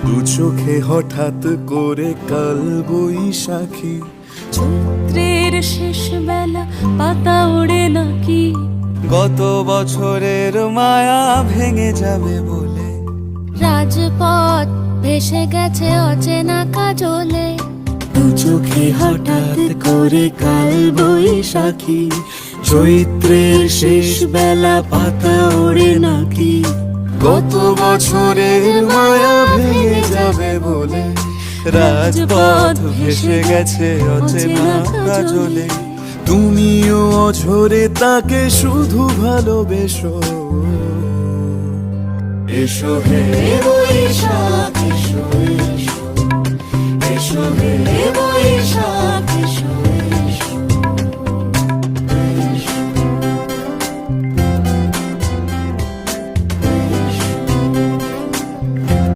দু চোখে হঠাৎ করে কাল বৈশাখী, চৈত্রের শেষ বেলা পাতা ওড়ে নাকি, গত বছরের মায়া ভেঙে যাবে বলে, রাজপথ ভেসে গেছে অচেনা কাজলে। দু চোখে হঠাৎ করে কাল বৈশাখী, চৈত্রের শেষ বেলা পাতা ওড়ে নাকি, গত বছরের মায়া ভেঙে যাবে বলে, রাজপথ ভেসে গেছে অচেনা কাজলে। তুমিও অঝরে তাকে শুধু ভালোবেসো, এসো হে বৈশাখী।